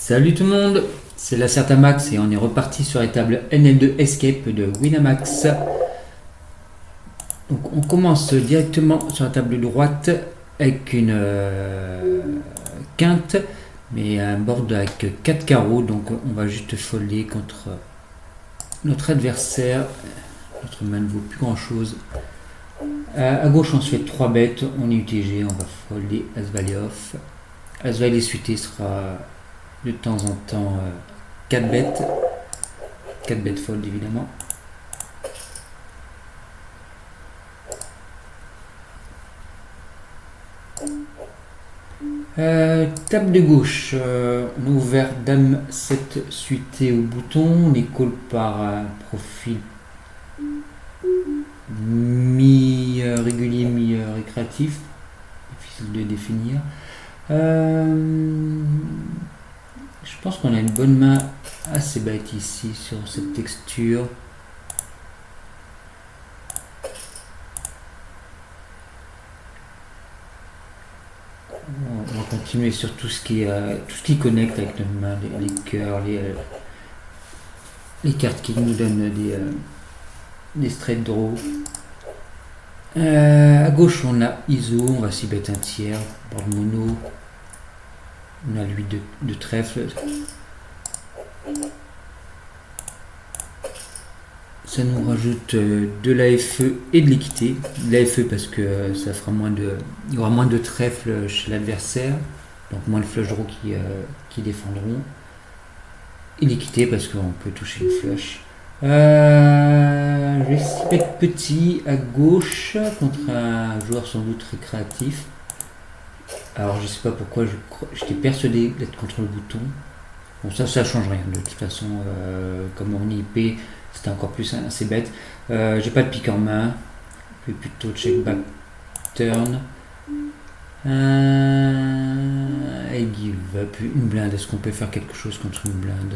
Salut tout le monde, c'est la Certamax et on est reparti sur la table NL2 Escape de Winamax. Donc on commence directement sur la table droite avec une quinte, mais un board avec 4 carreaux, donc on va juste folder contre notre adversaire. Notre main ne vaut plus grand chose. À gauche on se fait 3 bêtes, on est UTG, on va folder As-Valet off. As-Valet suité sera de temps en temps 4 bêtes. 4 bêtes fold évidemment. Table de gauche, on a ouvert Dame 7 suité au bouton, on est call par un profil mi-régulier, mi-récréatif, difficile de définir. Je pense qu'on a une bonne main assez bête ici sur cette texture. On va continuer sur tout ce qui connecte avec notre main, les cœurs, les cartes qui nous donnent des straight draw. À gauche on a ISO, on va s'y bet un tiers, board mono. On a lui de trèfle. Ça nous rajoute de l'AFE et de l'équité. De l'AFE parce que ça fera il y aura moins de trèfle chez l'adversaire, donc moins de flush draw qui défendront. Et l'équité parce qu'on peut toucher une flush. Je vais essayer d'être petit à gauche contre un joueur sans doute très créatif. Alors je sais pas pourquoi j'étais persuadé d'être contre le bouton. Bon ça change rien de toute façon, comme on est IP c'était encore plus assez bête. J'ai pas de pique en main, je vais plutôt check back turn. Et give up une blinde, est-ce qu'on peut faire quelque chose contre une blinde?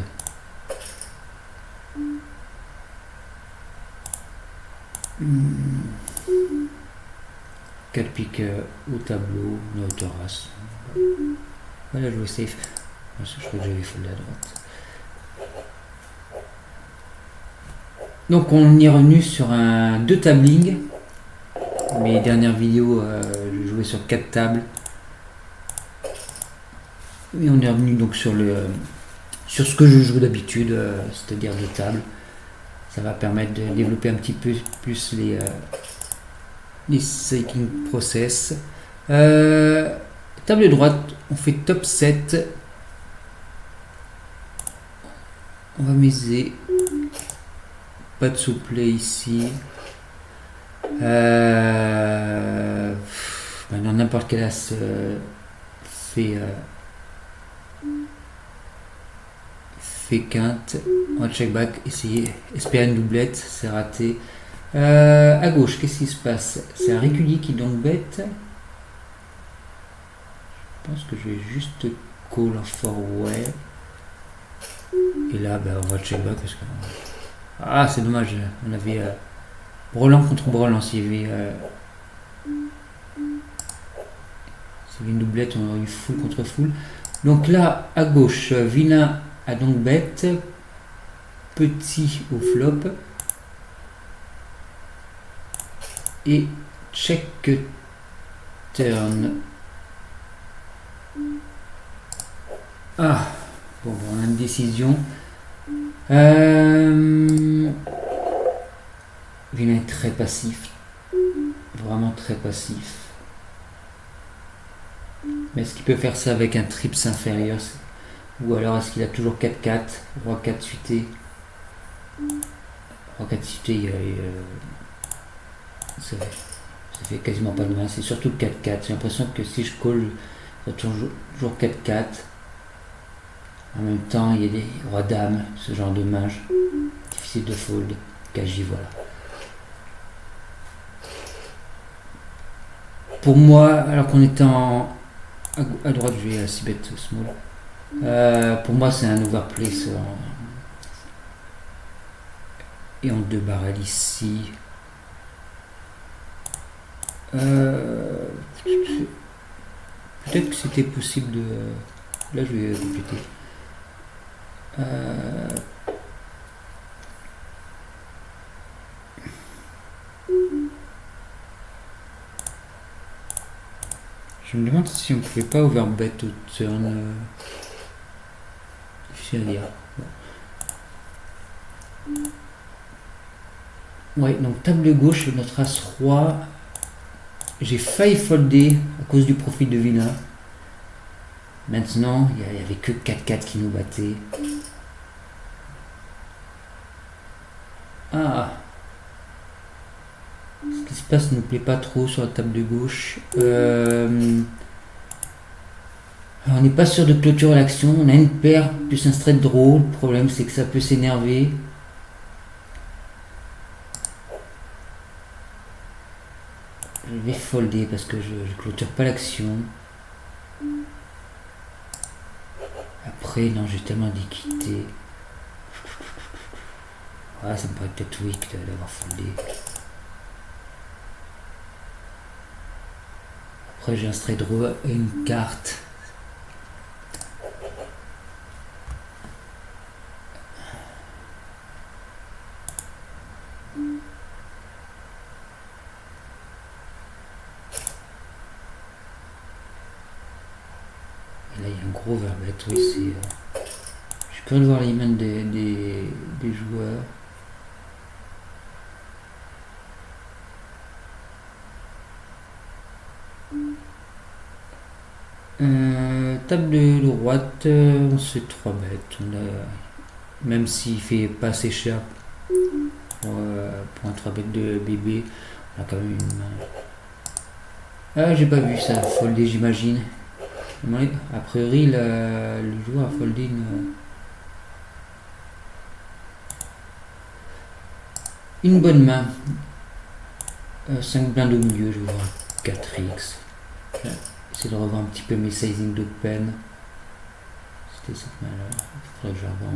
Quatre piques au tableau, on a autoras. Voilà, jouer safe. Je crois que j'avais foldé à droite. Donc on est revenu sur un 2 tabling. Mes dernières vidéos, je jouais sur 4 tables. Et on est revenu donc sur ce que je joue d'habitude, c'est-à-dire 2 tables. Ça va permettre de développer un petit peu plus les staking process. Table droite, on fait top 7. On va miser. Pas de souplé ici. Maintenant, n'importe quel as fait quinte. On va check back, essayer, espérer une doublette, c'est raté. À gauche, qu'est-ce qui se passe? C'est un régulier qui donc bête. Je pense que je vais juste call en forward. Et là, on va check back parce que. Ah, c'est dommage, on avait Brelan contre Brelan, s'il y avait une doublette, on aurait eu full contre full. Donc là, à gauche, vilain a donc bête, petit au flop, et check turn. Ah, bon, on a une décision. Vilain est très passif, vraiment très passif. Mais est-ce qu'il peut faire ça avec un trips inférieur? Ou alors est-ce qu'il a toujours 4-4, roi 4 suité? Roi 4 suité, ça fait quasiment pas de main, c'est surtout le 4-4. J'ai l'impression que si je call, il y a toujours 4-4. En même temps, il y a des rois dames, ce genre de main, difficile de fold, KJ, voilà. Pour moi, alors qu'on était à droite, je vais à 6 bet small. Pour moi, c'est un overplay et en 2 barrels ici. Peut-être que c'était possible de. Là, je vais compléter. Euh, je me demande si on pouvait pas overbet au turn. Difficile à dire. Ouais, donc table gauche, notre as-roi. J'ai failli folder à cause du profil de vilain. Maintenant, il n'y avait que 4-4 qui nous battaient. Ah, ce qui se passe ne nous plaît pas trop sur la table de gauche. Alors, on n'est pas sûr de clôturer l'action. On a une paire plus un straight draw. Le problème, c'est que ça peut s'énerver. Je vais folder parce que je clôture pas l'action. Après, non, j'ai tellement d'équité. Ah, ça me paraît peut-être weak d'avoir foldé. Après, j'ai un straight draw et une carte. Et là, il y a un gros verbet. Oui, c'est. Je suis curieux de voir les mains des joueurs. Table de droite, on se fait 3 bêtes. Même s'il fait pas assez cher pour un 3 bêtes de bébé, on a quand même une main. Ah, j'ai pas vu ça, foldé, j'imagine. A priori, le joueur a foldé une bonne main. 5 blindes au milieu, je vais voir 4x. Essayer de revoir un petit peu mes sizing d'open. C'était cette main-là. Il faudrait que je la revoie en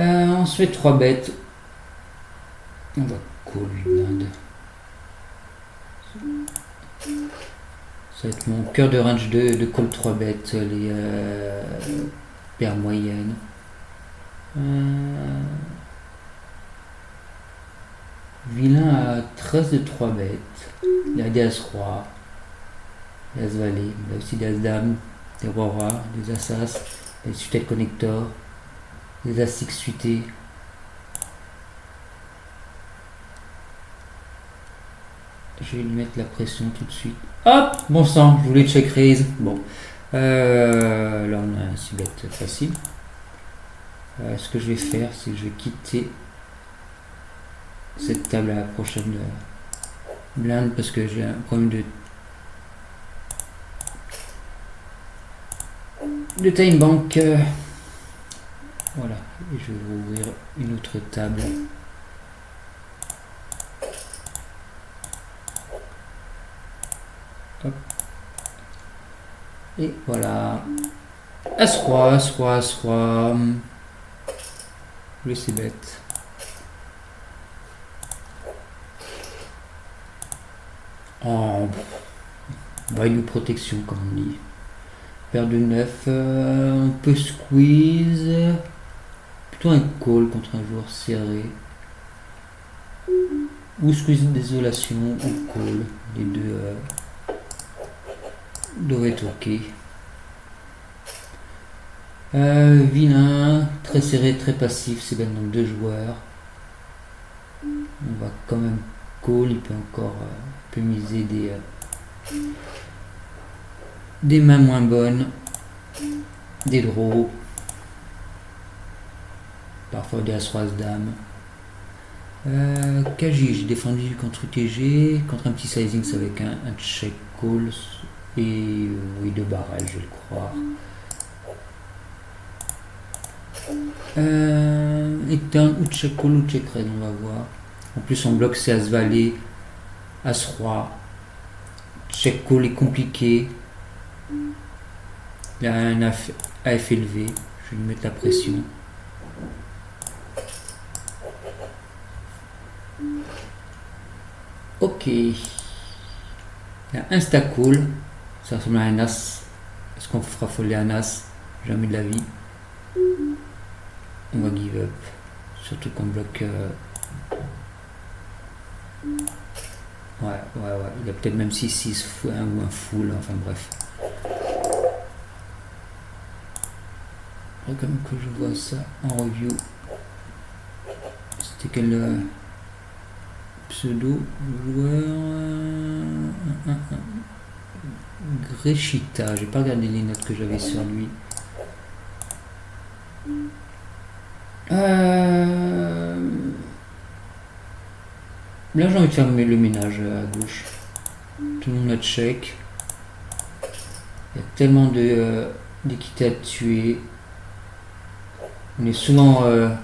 revue. On se fait 3 bêtes. On va call 8 blindes. Ça va être mon cœur de range de call 3 bêtes. Les paires moyennes. Vilain à 13 de 3 bêtes. Il a des as-roi, des as-valet, il a aussi des as-dames, des rois-rois, des as-as, des suités de connector, des as-6 suités. Je vais lui mettre la pression tout de suite. Hop, bon sang, je voulais check raise. Bon, là on a un 6 bêtes facile. Ce que je vais faire, c'est que je vais quitter cette table à la prochaine blinde parce que j'ai un problème de time bank. Voilà, et je vais ouvrir une autre table. Hop. Et voilà. As-roi, as-roi, as-roi. C'est bête. Oh, bah, une protection comme on dit. Paire de 9, on peut squeeze. Plutôt un call contre un joueur serré. Ou squeeze désolation ou call. Les deux doivent être ok. Vilain, très serré, très passif, c'est bien donc 2 joueurs. On va quand même call, il peut encore peut miser des mains moins bonnes, des draws, parfois des as-roi as-dame. KJ, j'ai défendu contre UTG, contre un petit sizing, c'est avec un check call et oui, de barrage, je vais le croire. Et turn ou check call ou check raise, on va voir. En plus, on bloque c'est as-valet, as-roi. Check call est compliqué. Il a un AF élevé. Je vais lui mettre la pression. Ok. Il a insta call. Ça ressemble à un as. Est-ce qu'on fera foller un as? Jamais de la vie. On va give up. Surtout qu'on bloque... Ouais. Il a peut-être même 6-6 ou un full, enfin bref. Comme que je vois ça en review. C'était quel pseudo joueur Greshita, j'ai pas regardé les notes que j'avais sur lui. Là j'ai envie de faire le ménage à gauche. Tout le monde a check. Il y a tellement d'équités à tuer. On est souvent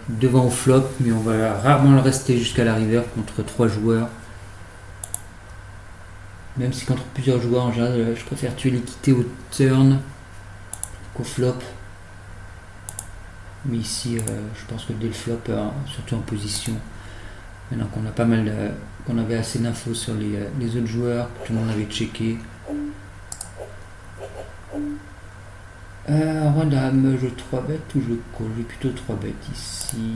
devant au flop, mais on va rarement le rester jusqu'à la river contre 3 joueurs. Même si contre plusieurs joueurs, en général, je préfère tuer l'équité au turn qu'au flop. Mais ici, je pense que dès le flop, surtout en position, maintenant qu'on a pas mal, qu'on avait assez d'infos sur les autres joueurs, que tout le monde avait checké. Roi dame, je 3 bêtes ou je call? Je vais plutôt 3 bêtes ici.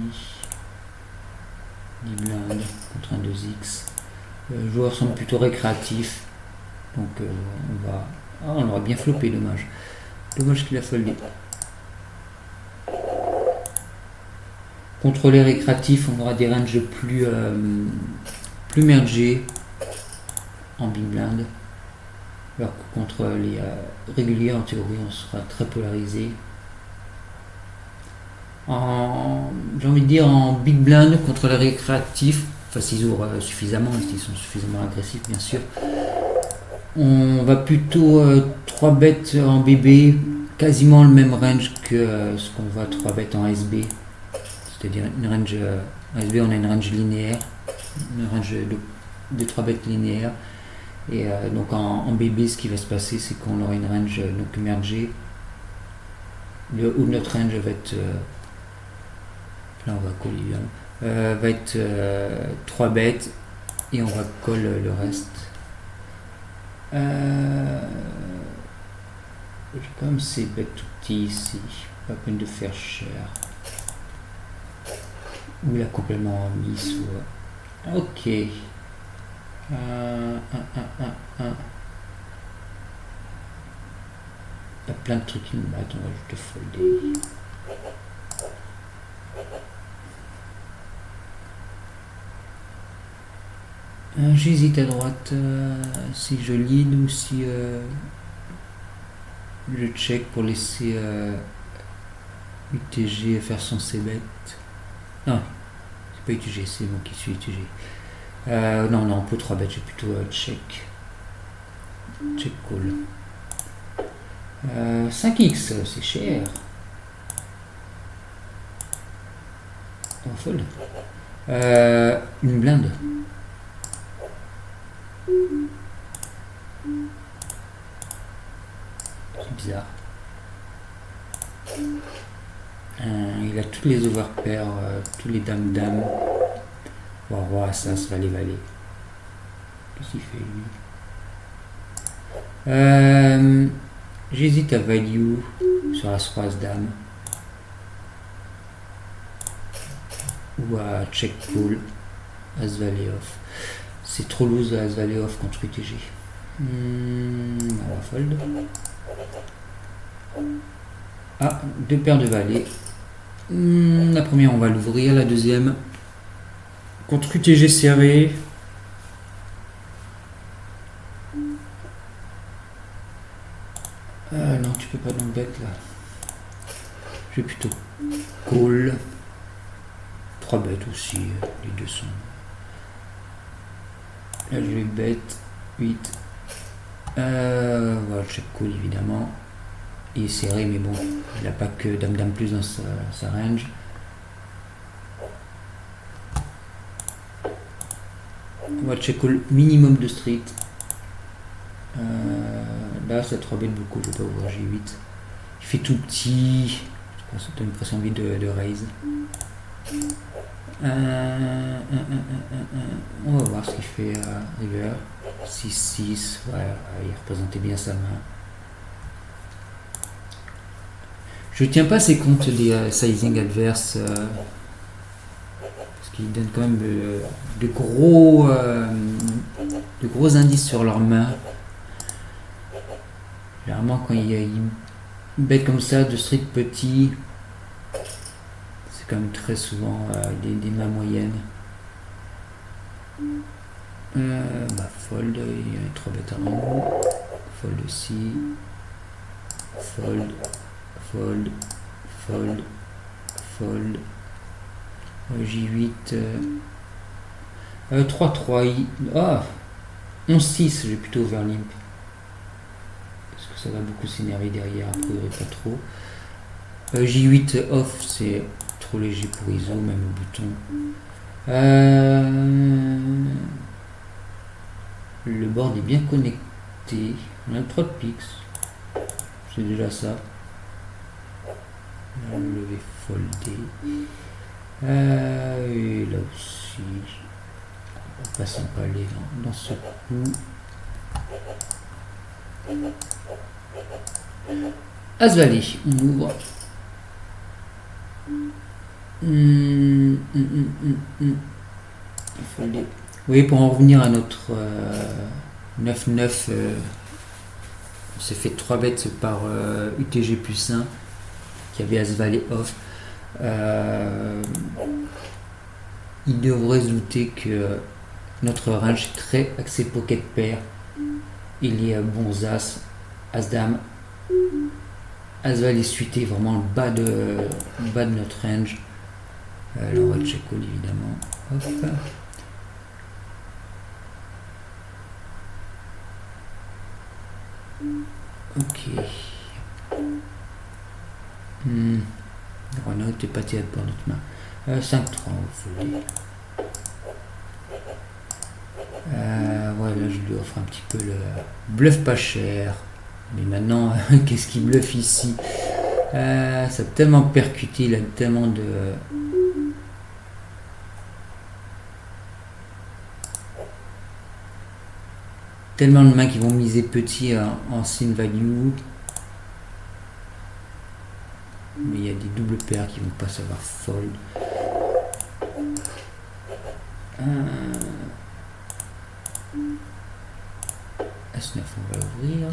10 blindes contre un 2x. Les joueurs sont plutôt récréatifs. Donc on va... Ah, on aurait bien floppé, dommage. Dommage qu'il a foldé. Contre les récréatifs, on aura des ranges plus mergés en big blind. Alors que contre les réguliers, en théorie, on sera très polarisé. J'ai envie de dire en big blind contre les récréatifs, enfin s'ils ouvrent suffisamment, s'ils sont suffisamment agressifs bien sûr, on va plutôt 3 bêtes en BB, quasiment le même range que ce qu'on voit 3 bêtes en SB. C'est-à-dire une range en SB, on a une range linéaire, une range de 3 bêtes linéaires. Et donc en BB, ce qui va se passer, c'est qu'on aura une range donc mergée. Où notre range va être... là, on va coller, va être 3 bêtes et on va coller le reste. J'ai quand même ces bêtes tout petits ici, pas peine de faire cher. Ou la complètement mise ou... Ok. Il y a plein de trucs qui me battent, on va juste folder. J'hésite à droite si je lead ou si je check pour laisser UTG faire son c-bet. Non, c'est pas UTG, c'est moi qui suis UTG. Non, pour 3 bêtes, j'ai plutôt check. Check call. 5x, c'est cher. On fold. Une blinde. C'est bizarre. Il a tous les overpairs, tous les dames-dames. Roi, ça, valet. Qu'est-ce qu'il fait lui? J'hésite à value sur as-roi as-dame. Ou à check call as-valet off. C'est trop loose as-valet off contre UTG. On va fold. Ah, 2 paires de valets. La première, on va l'ouvrir. La deuxième, contre UTG serré. Non, tu peux pas donc bête là. Je vais plutôt call. 3 bêtes aussi, les deux sont. Là je vais bête 8. Voilà, check call évidemment. Il est serré, mais bon, il n'a pas que dame plus dans sa range. On va check call minimum de street. Là, ça 3 bêtes beaucoup, je vais pas ouvrir G8. Il fait tout petit. Ça donne presque envie de raise. On va voir ce qu'il fait River. 6-6, ouais, il représentait bien sa main. Je tiens pas assez compte des sizing adverses parce qu'ils donnent quand même de gros indices sur leur main. Généralement quand ils bet comme ça de strict petits, c'est quand même très souvent des mains moyennes. Fold, il y a 3 bêtes à rang. Fold aussi. Fold. Fold. Fold. Fold. J8. 3-3. 11-6, j'ai plutôt ouvert limp. Parce que ça va beaucoup s'énerver derrière, a priori pas trop. J8 off, c'est trop léger pour ISO, même au bouton. Le board est bien connecté. On a 3 de pics. C'est déjà ça. On va lever foldé. Et là aussi. On va pas s'empaler dans ce coup. As-Valet, on ouvre. Foldé. Oui, pour en revenir à notre 9-9, on s'est fait 3 bêtes par UTG plus 1 qui avait As-Valet off. Il devrait se douter que notre range est très axé pocket pair. Il y a bons As, As-Dame, As-Valet suité, vraiment le bas de notre range. Là on va check call évidemment. Hop. Ok. On a été pas terrible pour notre main. 5-3, on foldé. Ouais, là je lui offre un petit peu le bluff pas cher. Mais maintenant, qu'est-ce qu'il bluffe ici? Ça a tellement percuté, il a tellement de... Tellement de mains qui vont miser petit en sin value. Mais il y a des doubles paires qui vont pas savoir fold. As-9, on va ouvrir.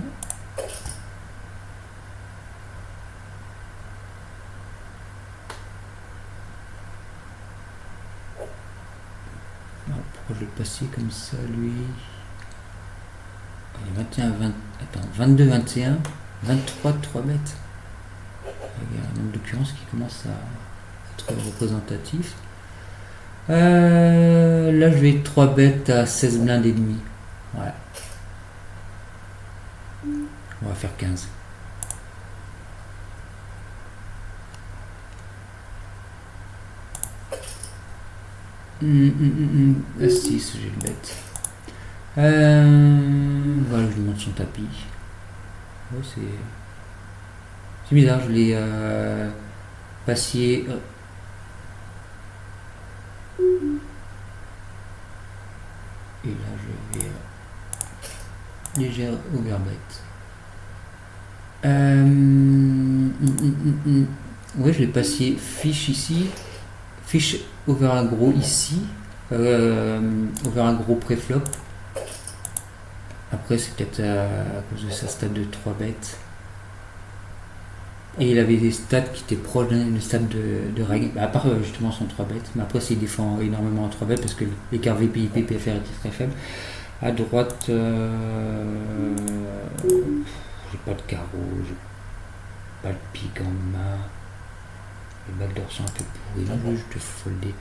Pourquoi je le passer comme ça, lui? Il est 21, 20, attends, 22, 21, 23 de 3 bêtes. Il y a un nombre d'occurrences qui commence à être représentatif. Là, je vais 3 bêtes à 16 blindes et demi. Ouais. On va faire 15. A6, j'ai le bête. Voilà, je lui montre son tapis. Ouais, c'est bizarre, je l'ai passé. Et là, je vais léger overbet. Ouais, je l'ai passé fiche ici, fiche over un gros ici, over un gros pré-flop. Après, c'est peut-être à cause de sa stat de 3 bêtes. Et il avait des stats qui étaient proches d'un stat de règle, à part justement son 3 bêtes. Mais après, il défend énormément en 3 bêtes parce que l'écart VPIP PFR était très faible. À droite, j'ai pas de carreau, j'ai pas de pique en main. Les backdoors sont un peu pourris. Là, je vais juste folder.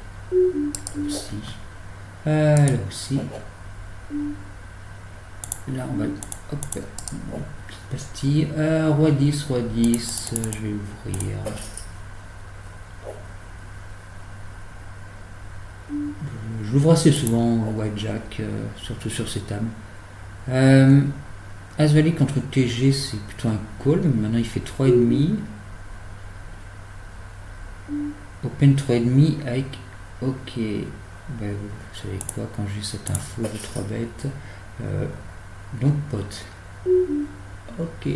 Aussi. Là aussi. Là, on va. Hop. Petite pastille. Roi 10, roi 10. Je vais ouvrir. Je l'ouvre assez souvent, White Jack, surtout sur ces tables. As-Valet contre TG, c'est plutôt un call. Maintenant, il fait 3,5. Open 3,5 avec Ok, ben, vous savez quoi, quand j'ai cette info de 3 bêtes, donc pote. Ok.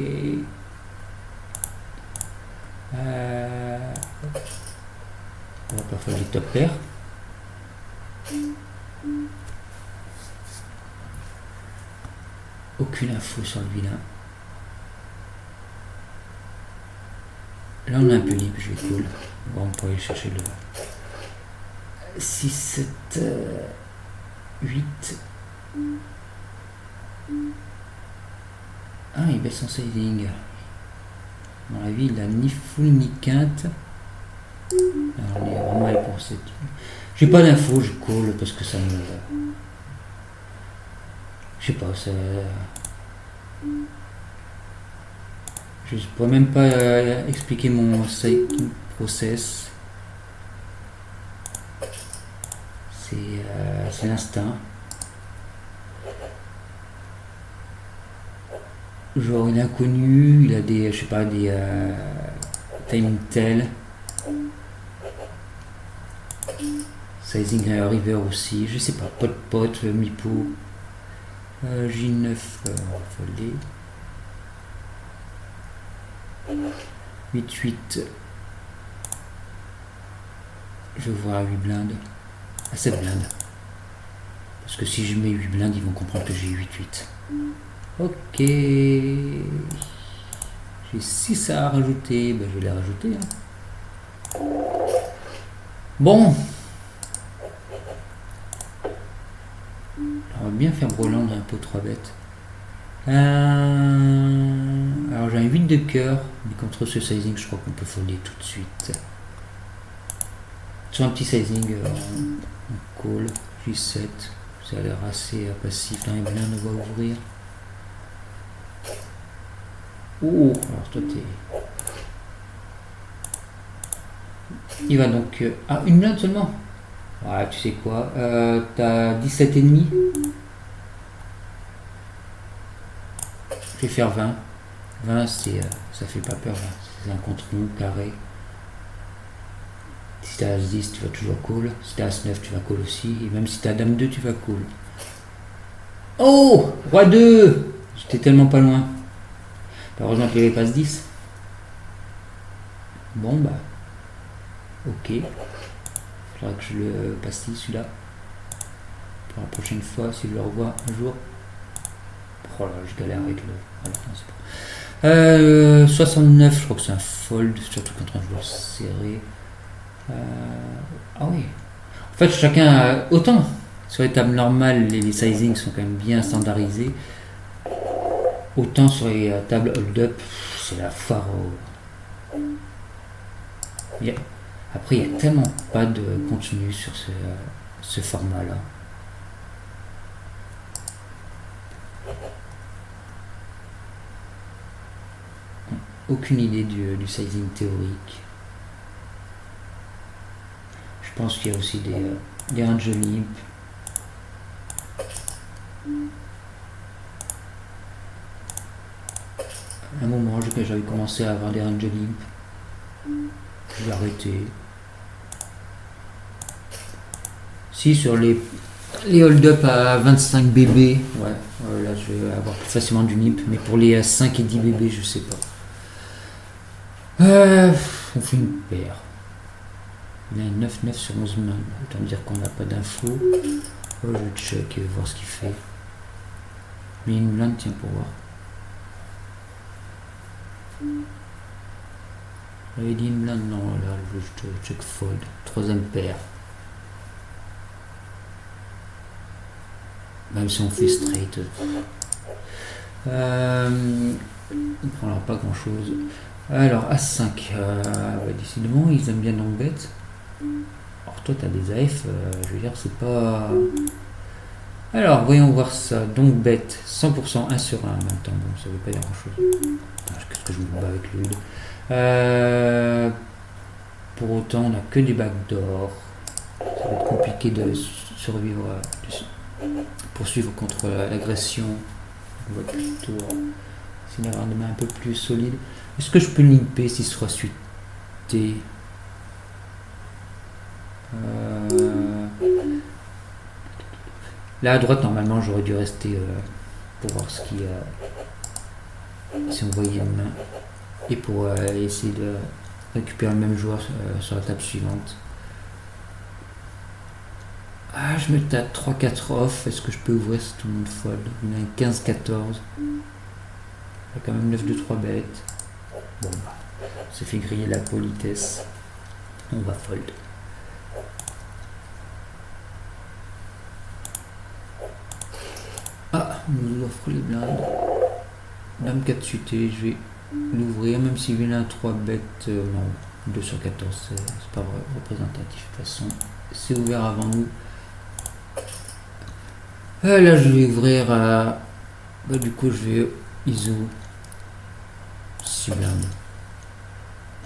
On va pas faire du top pair. Aucune info sur le vilain. Là on est un peu libre, je vais cool. Bon, on pourrait aller chercher le 6, 7, 8. Ah, il baisse son sizing. Dans la vie, il a ni full ni quinte. Alors, on est vraiment allé pour cette. J'ai pas d'infos, je colle parce que ça me. Je sais pas, ça. Je pourrais même pas expliquer mon sizing process. C'est l'instinct. Genre il est inconnu, il a des, je sais pas, des timing tell. Sizing river aussi, je sais pas, pot, mipo. J9, foldé. 8-8. Je vois 8 blindes. À 7 blindes. Parce que si je mets 8 blindes, ils vont comprendre que j'ai 8-8. Ok. J'ai 6 à rajouter. Ben, je vais les rajouter. Hein. Bon. On va bien faire Broland un peu 3 bêtes. Alors j'ai un 8 de cœur. Mais contre ce sizing, je crois qu'on peut folder tout de suite. Sur un petit sizing en call. J7. Ça a l'air assez passif. Dans les blindes, on va ouvrir. Oh, alors toi t'es. Il va donc. Ah, une blinde seulement. Ouais, tu sais quoi. T'as 17,5. Je vais faire 20. 20, c'est, ça fait pas peur. C'est un contre rond carré. Si t'as As-10, tu vas toujours call. Si t'as As-9, tu vas call aussi. Et même si t'as Dame-2, tu vas call. Oh, Roi 2. J'étais tellement pas loin. Heureusement qu'il n'y avait pas As-10. Bon, bah. Ok. Il faudra que je le pastille celui-là. Pour la prochaine fois, si je le revois un jour. Oh là, je galère avec le. Alors, non, c'est pas. 69, je crois que c'est un fold, surtout contre un joueur serré. Ah oui. En fait, chacun. Autant sur les tables normales, les sizings sont quand même bien standardisés. Autant sur les tables hold-up, c'est la foire au. Après, il n'y a tellement pas de contenu sur ce format-là. Aucune idée du sizing théorique. Je pense qu'il y a aussi des ranges limp. À un moment, j'avais commencé à avoir des ranges limp. J'ai arrêté. Si, sur les hold-up à 25 bb, ouais, là je vais avoir plus facilement du limp, mais pour les 5 et 10 bb, je sais pas. On fait une paire. Il a un 9-9 sur 11 mains. Autant dire qu'on n'a pas d'infos. Je vais check et voir ce qu'il fait. Mais une blinde, tiens, pour voir. J'avais dit une blinde, non, là, je check fold. Troisième paire. Même si on fait straight. On prendra pas grand chose. Alors, As5. Décidément, ils aiment bien donc bête. Alors, toi, t'as des AF, je veux dire, c'est pas. Alors, voyons voir ça. Donc, bête, 100% 1 sur 1 en même temps. Bon, ça veut pas dire grand chose. Qu'est-ce que je me bats avec l'huile. Pour autant, on n'a que des backdoors. Ça va être compliqué de survivre, poursuivre contre l'agression. On va plutôt essayer d'avoir des mains un peu plus solides. Est-ce que je peux limper s'il sera suité Là à droite, normalement, j'aurais dû rester pour voir ce qui. Si on voyait une main. Et pour essayer de récupérer le même joueur sur la table suivante. Ah, je me tape 3-4 off. Est-ce que je peux ouvrir si tout le monde fold? Il y en a 15-14. Il y a quand même 9-2-3 bêtes. Bon, bah, on s'est fait griller la politesse. On va fold. Ah, on nous offre les blindes. Dame 4 suité, je vais l'ouvrir, même si vilain 3 bêtes. Non, 2 sur 14, c'est pas représentatif. De toute façon, c'est ouvert avant nous. Là, je vais ouvrir. Du coup, je vais ISO 6 blindes.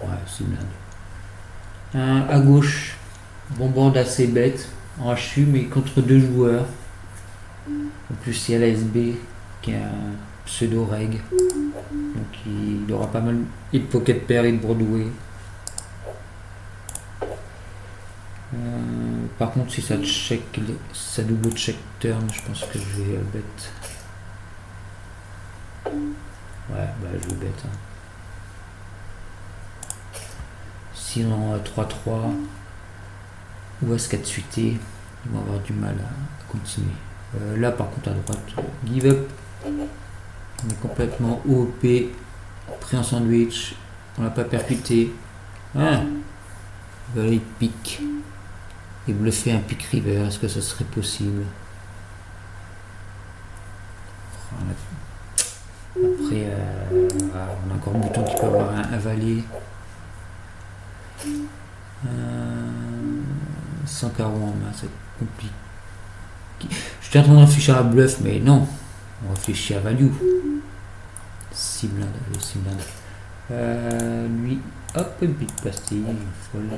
Ouais, 6 blindes. À gauche, bon bande assez bête en HU, mais contre 2 joueurs. En plus, il y a l'ASB qui est un pseudo-reg. Donc, il aura pas mal. Et de pocket pair et de Broadway. Par contre, si ça check, ça double check turn, je pense que je vais bet. Ouais, bah je vais bet. Hein. Sinon, 3-3 ou As-4 suité, ils vont avoir du mal à continuer. Là, par contre, à droite, give up. On est complètement OP, pris en sandwich, on l'a pas percuté. Ah, il pique. Et bluffer un pick river, est-ce que ça serait possible? Après, on a encore un bouton qui peut avoir un valet. 100 carreaux en main, c'est compliqué. J'étais en train de réfléchir à bluff, mais non, on réfléchit à value. 6 blindes, 6 blindes. Lui, hop, une petite pastille, folle.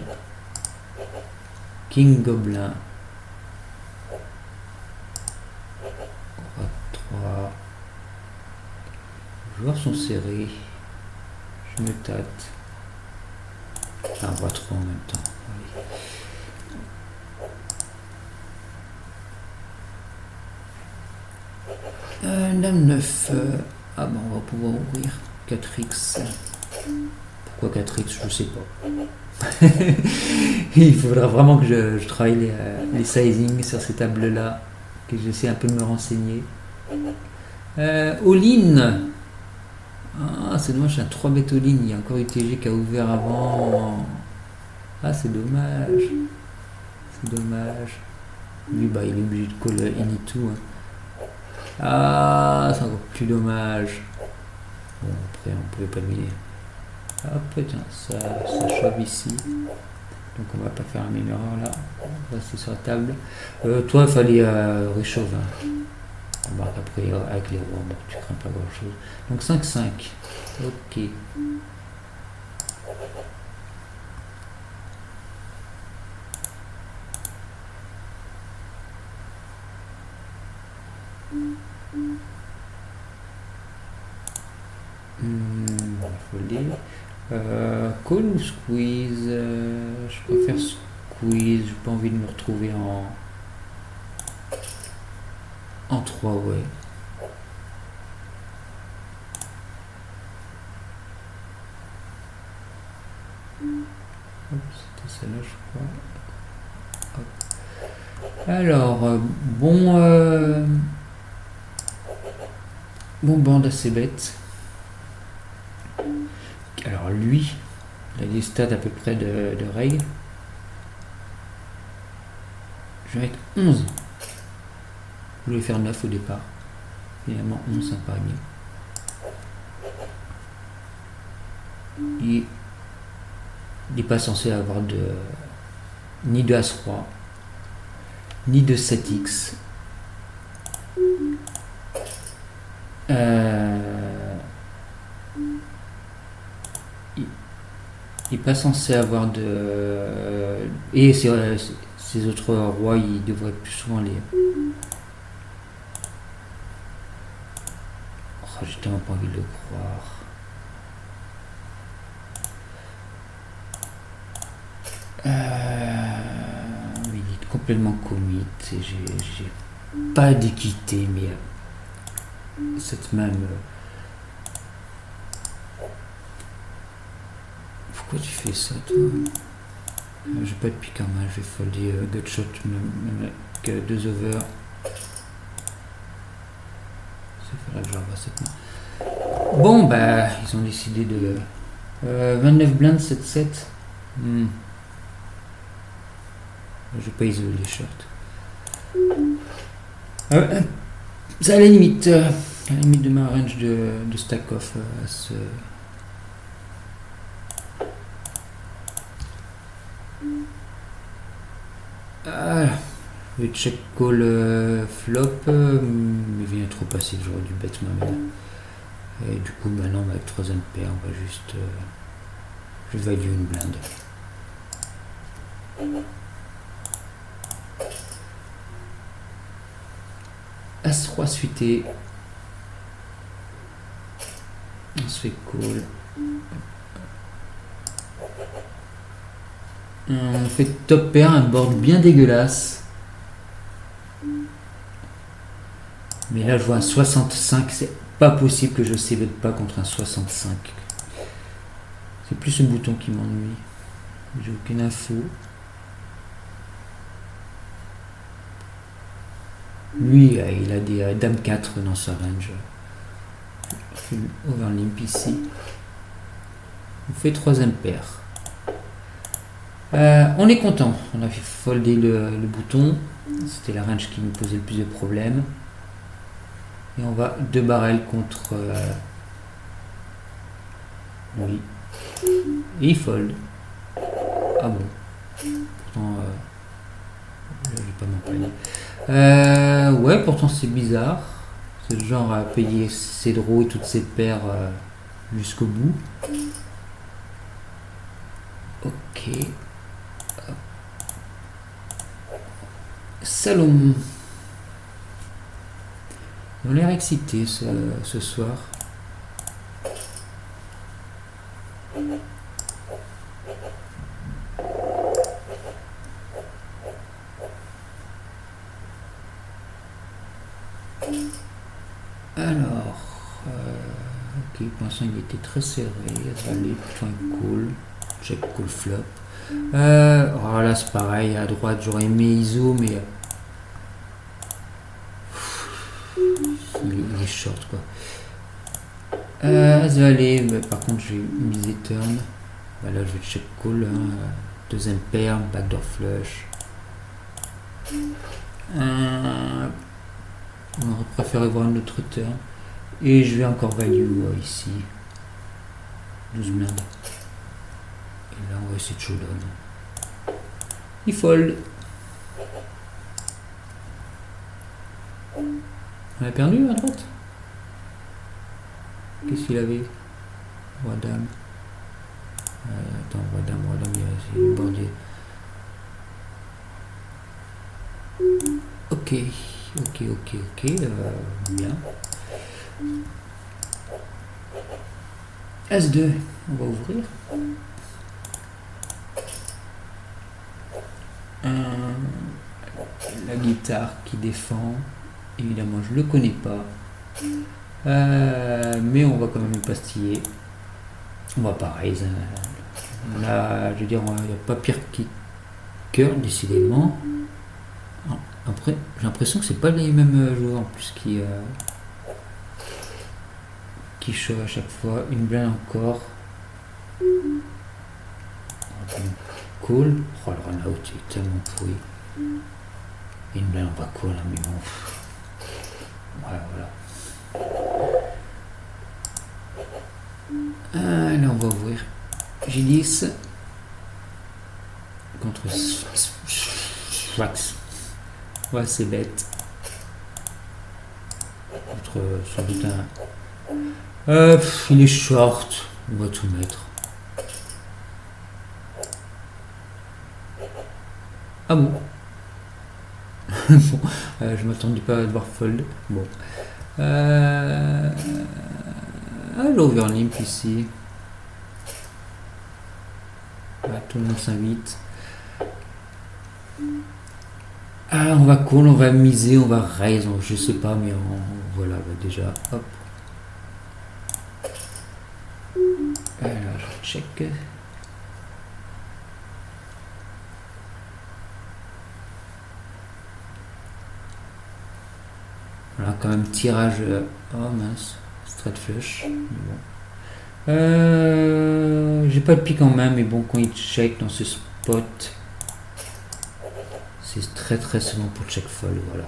King Gobelin. 3. Les joueurs sont serrés. Je me tâte. On voit 3 en même temps. Dame 9. Ah bon, on va pouvoir ouvrir 4x. Pourquoi 4x? Je sais pas. Il faudra vraiment que je travaille les sizing sur ces tables-là, que j'essaie un peu de me renseigner. All-in. Ah, c'est dommage, j'ai un 3 bet all-in. Il y a encore UTG qui a ouvert avant. Ah, c'est dommage. C'est dommage. Lui, bah, il est obligé de call in et tout. Hein. Ah, c'est encore plus dommage. Bon, après, on pouvait pas le miner. Hop, tiens, ça chauffe ici. Donc on va pas faire la même erreur là. On va rester sur la table. Toi, il fallait réchauffer. Hein. On marque après avec les rois, bon, tu crains pas grand chose. Donc 5-5. Ok. Faut le dire. Call ou squeeze? Je préfère squeeze. J'ai pas envie de me retrouver en 3, ouais. C'était celle-là, je crois. Hop. Alors, bon bande assez bête. Alors lui, il a des stats à peu près de règles. Je vais mettre 11. Je voulais faire 9 au départ. Finalement 11, ça me paraît bien. Il n'est pas censé avoir ni de As-Roi, ni de 7X. Il n'est pas censé avoir de... Et ces autres rois, ils devraient plus souvent les... Oh, j'ai tellement pas envie de le croire. Il est complètement commit et j'ai pas d'équité, mais cette même... Pourquoi tu fais ça, toi? J'ai pas de pique en main, je vais folder gutshot, même avec 2 over. Ça ferait que j'envoie cette main. Bon, bah, ils ont décidé de... 29 blindes, 7-7. Je vais pas isoler les shorts. C'est à la limite de ma range de stack off à ce... Le check call flop, il vient trop passif, j'aurais dû bet moi-même. Et du coup, maintenant, avec 3 paire, on va juste... je value une blinde. As-3 suité. On se fait call. On fait top pair, un board bien dégueulasse. Mais là, je vois un 65. C'est pas possible que je ne pas contre un 65. C'est plus ce bouton qui m'ennuie. J'ai aucune info. Lui, il a des Dame 4 dans sa range. Je fais overlimp ici. On fait 3 paire. On est content. On a fait folder le bouton. C'était la range qui nous posait le plus de problèmes. Et on va 2 barrels contre lui. Et il fold. Ah bon. Pourtant, je vais pas m'en ouais, pourtant c'est bizarre. C'est le genre à payer ses draws et toutes ses paires jusqu'au bout. Ok. Salomon. Ils ont l'air excités ce soir. Alors, ok, pour l'instant il était très serré. Allez, point cool. Check cool flop. Oh là c'est pareil, à droite j'aurais aimé ISO, mais il est short quoi. As valet, mais par contre j'ai misé turn. Bah là je vais check call, hein. Deuxième paire, backdoor flush. On aurait préféré voir une autre turn. Et je vais encore value ici. 12 blindes. Et là on va essayer de showdown. Il fold. On a perdu à droite. Qu'est-ce qu'il avait? Roi dame. Attends, roi dame, il est bordé. Ok, bien. As2, on va ouvrir. La guitare qui défend. Évidemment, je le connais pas. Mais on va quand même le pastiller. On va pareil. Là, je veux dire, il n'y a pas pire kicker, décidément. Après, j'ai l'impression que c'est pas les mêmes joueurs en plus qui show à chaque fois. Une blinde encore. Cool. Oh, le run out est tellement pourri. Une blinde on va cool, hein, mais bon. Ouais, voilà. Là, on va ouvrir. J10 contre Schwax. Ouais, c'est bête. Contre sans doute un. Il est short. On va tout mettre. Ah bon. Bon, je m'attendais pas à devoir fold. Bon. L'overlimp ici. Tout le monde s'invite. Ah, on va call, on va miser, on va raise, je sais pas, mais voilà, bah déjà, hop. Alors, je check. Voilà, quand même, tirage. Oh mince, straight flush. Bon. J'ai pas de pique en main, mais bon, quand il check dans ce spot, c'est très très souvent pour check fold, voilà.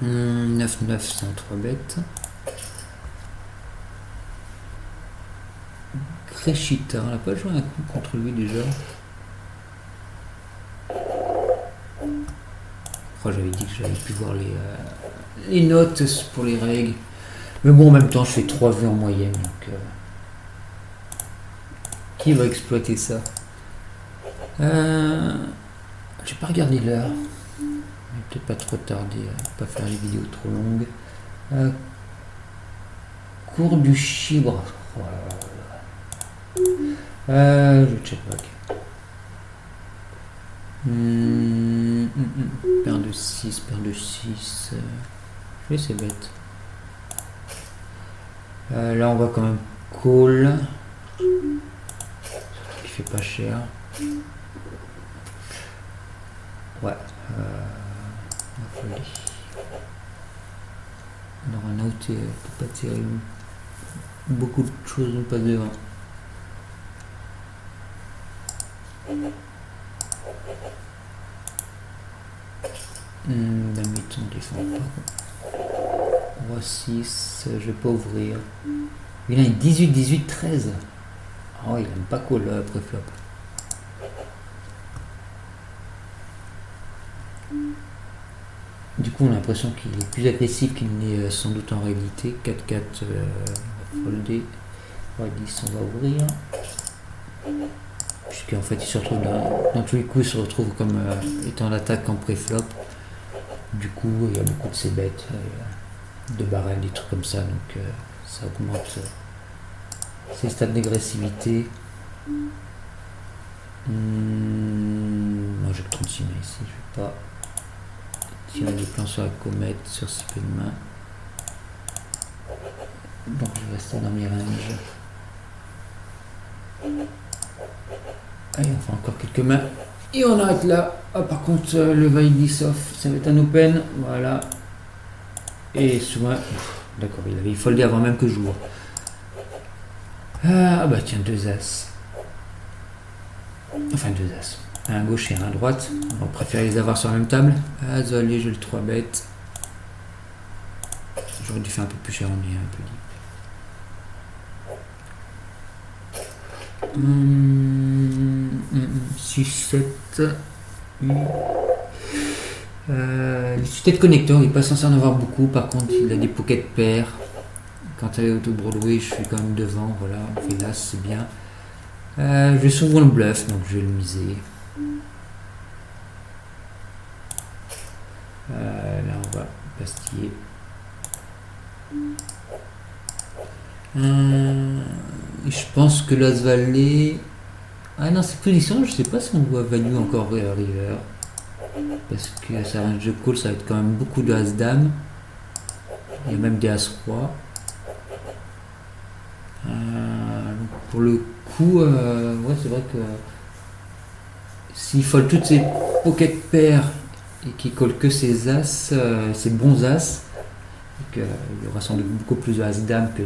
9-9, c'est un 3 bêtes. Creshita, on n'a pas joué un coup contre lui déjà. Oh, j'avais dit que j'avais pu voir les notes pour les règles. Mais bon, en même temps, je fais 3 vues en moyenne. Donc, qui va exploiter ça? J'ai pas regardé l'heure. Peut-être pas trop tarder, pas faire les vidéos trop longues. Cours du chibre. Je check back. Paire de 6, paire de 6. Je vais c'est bête. Là on va quand même call. Qui fait pas cher. Ouais. Folie. On aura un out pas terrible. Beaucoup de choses ne pas devant. La mythe on défend pas. Roi 6, je vais pas ouvrir. Il a une 18, 18, 13. Oh, il aime pas call préflop. Du coup, on a l'impression qu'il est plus agressif qu'il n'est sans doute en réalité. 4-4, on va folder. Roi 10, on va ouvrir. Puisqu'en fait, il se retrouve dans tous les coups, il se retrouve comme étant en attaque en préflop. Du coup, il y a beaucoup de ces bêtes, de barrel, des trucs comme ça. Donc, ça augmente ses stats d'agressivité. Non, j'ai que 36 mains ici, je vais pas tirer des plans sur la comète, sur si peu de mains. Donc je vais rester dans mes ranges. Allez, on fait encore quelques mains. Et on arrête là. Ah, par contre, le Vaille 10 off, ça va être un open. Voilà. Et souvent. D'accord, il avait foldé avant même que j'ouvre. Ah bah tiens, 2 as. Enfin 2 as. Un à gauche et un à droite. On préfère les avoir sur la même table. Ah désolé, j'ai le 3 bêtes. J'aurais dû faire un peu plus cher, on est un peu libre. 6, 7. Les suites de connecteurs, il n'est pas censé en avoir beaucoup. Par contre, il a des pocket pairs. Quand elle est auto-Broadway, je suis quand même devant. Voilà, on fait là, c'est bien. Je vais souvent le bluff, donc je vais le miser. Là, on va pastiller. Je pense que l'As Valet. Ah non, cette position, je sais pas si on doit value encore river. Parce que sa range de call, ça va être quand même beaucoup de As-Dame. Il y a même des As-Roi. Pour le coup, ouais, c'est vrai que s'il fold toutes ses pocket pairs et qu'il colle que ses As, ses bons As, il y aura sans doute beaucoup plus de As-Dame que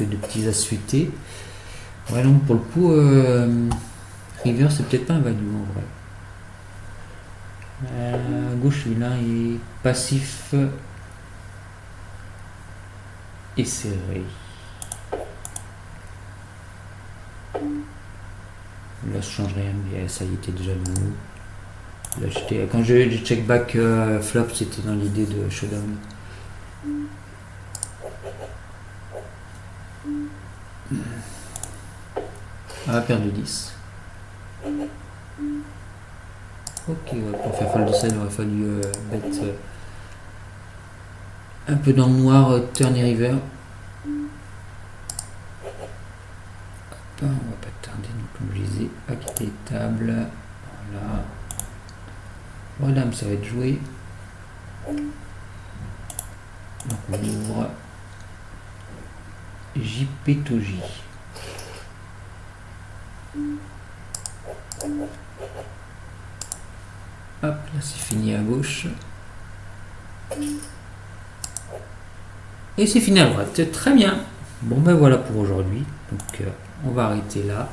de petits As suités. Ouais, donc pour le coup, river, c'est peut-être pas un value en vrai. À gauche, vilain est passif et serré. Là, je change rien, mais ça y était déjà venu. Là, quand j'ai check back flop, c'était dans l'idée de showdown. Ah, paire de 10. Ok, ouais, pour faire fold de ça, il aurait fallu mettre un peu dans le noir, turn et river. On va pas tarder, donc comme je disais, à quitter les tables. Voilà. Roi dame, ça va être joué. Donc on ouvre JP Toji. Hop, là c'est fini à gauche. Et c'est fini à droite. Très bien. Bon ben voilà pour aujourd'hui. Donc on va arrêter là.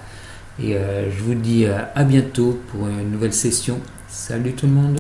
Et je vous dis à bientôt pour une nouvelle session. Salut tout le monde.